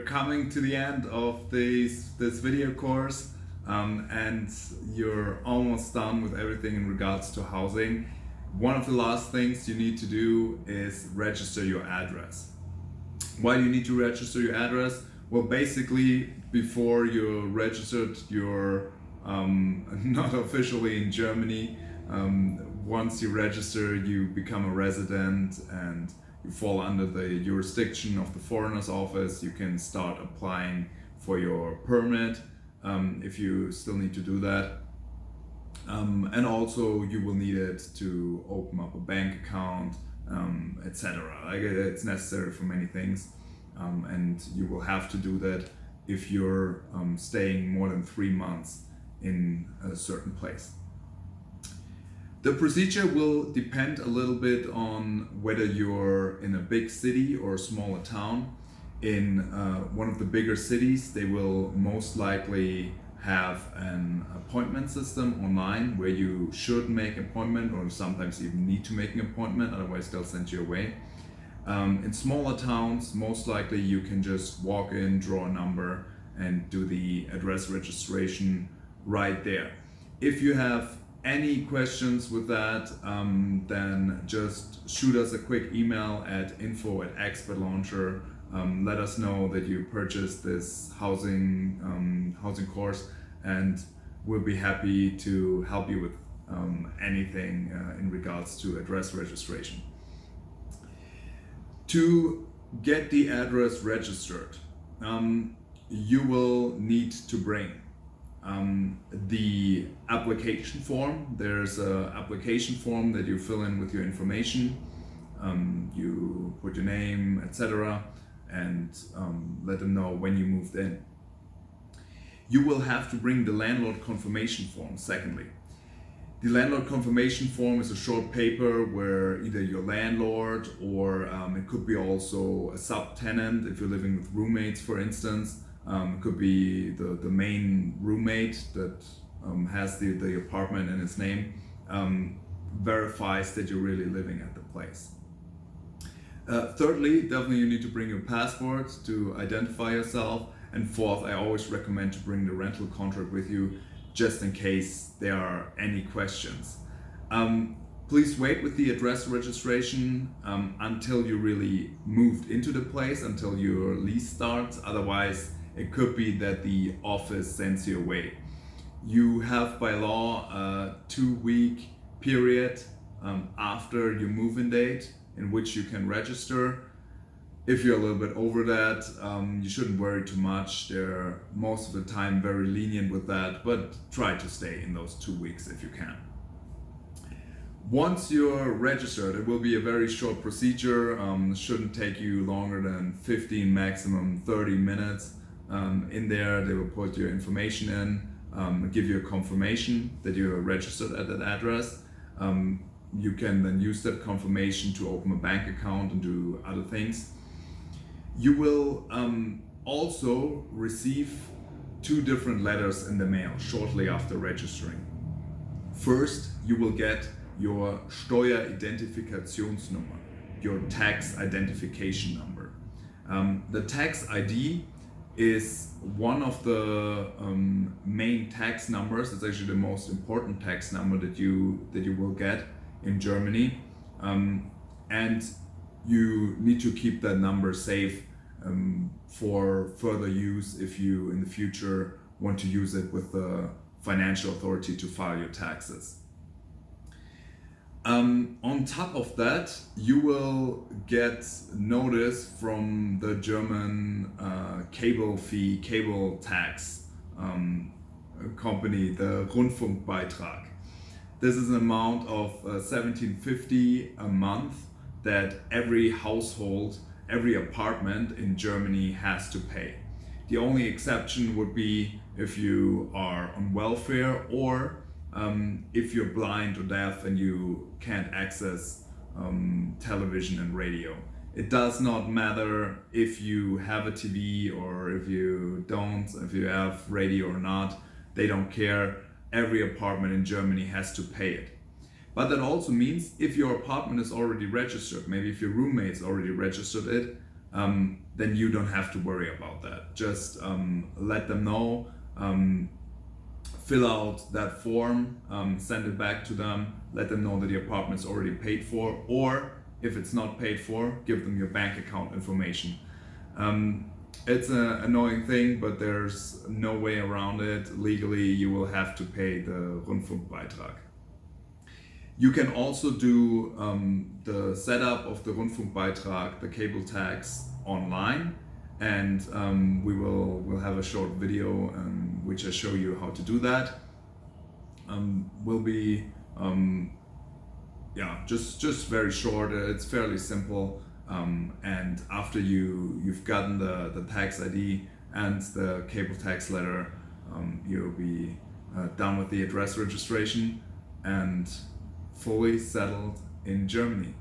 coming to the end of this video course, and you're almost done with everything in regards to housing. One of the last things you need to do is register your address. Why do you need to register your address? Well, basically, before you're registered, you're not officially in Germany. Once you register, you become a resident and you fall under the jurisdiction of the foreigners office. You can start applying for your permit if you still need to do that. And also you will need it to open up a bank account, etc. Like, it's necessary for many things, and you will have to do that if you're staying more than 3 months in a certain place. The procedure will depend a little bit on whether you're in a big city or a smaller town. In one of the bigger cities, they will most likely have an appointment system online where you should make an appointment, or sometimes even need to make an appointment, otherwise they'll send you away. In smaller towns, most likely you can just walk in, draw a number, and do the address registration right there. If you have any questions with that, then just shoot us a quick email at info@Expat. Let us know that you purchased this housing course, and we'll be happy to help you with anything in regards to address registration. To get the address registered, you will need to bring the application form. There's an application form that you fill in with your information. You put your name, etc., and let them know when you moved in. You will have to bring the landlord confirmation form, secondly. The landlord confirmation form is a short paper where either your landlord or it could be also a subtenant if you're living with roommates, for instance. It could be the main roommate that has the apartment in his name, verifies that you're really living at the place. Thirdly, definitely you need to bring your passport to identify yourself. And fourth, I always recommend to bring the rental contract with you just in case there are any questions. Please wait with the address registration until you really moved into the place, until your lease starts. Otherwise, it could be that the office sends you away. You have by law a 2-week period after your move-in date in which you can register. If you're a little bit over that, you shouldn't worry too much. They're most of the time very lenient with that, but try to stay in those 2 weeks if you can. Once you're registered, it will be a very short procedure. Shouldn't take you longer than 15, maximum 30 minutes. In there, they will put your information in, give you a confirmation that you're registered at that address. You can then use that confirmation to open a bank account and do other things. You will also receive 2 different letters in the mail shortly after registering. First, you will get your Steueridentifikationsnummer, your tax identification number. The tax ID is one of the main tax numbers. It's actually the most important tax number that you will get in Germany, and you need to keep that number safe for further use if you in the future want to use it with the financial authority to file your taxes. On top of that, you will get notice from the German cable tax company, the Rundfunkbeitrag. This is an amount of 1750 a month that every household, every apartment in Germany has to pay. The only exception would be if you are on welfare, or if you're blind or deaf and you can't access television and radio. It does not matter if you have a TV or if you don't, if you have radio or not, they don't care. Every apartment in Germany has to pay it. But that also means if your apartment is already registered, maybe if your roommate's already registered it, then you don't have to worry about that. Just let them know, fill out that form, send it back to them, let them know that the apartment's already paid for, or if it's not paid for, give them your bank account information. It's an annoying thing, but there's no way around it. Legally, you will have to pay the Rundfunkbeitrag. You can also do the setup of the Rundfunkbeitrag, the cable tax, online, and we'll have a short video which I show you how to do that. Will be just very short. It's fairly simple, and after you've gotten the tax ID and the cable tax letter, you'll be done with the address registration and fully settled in Germany.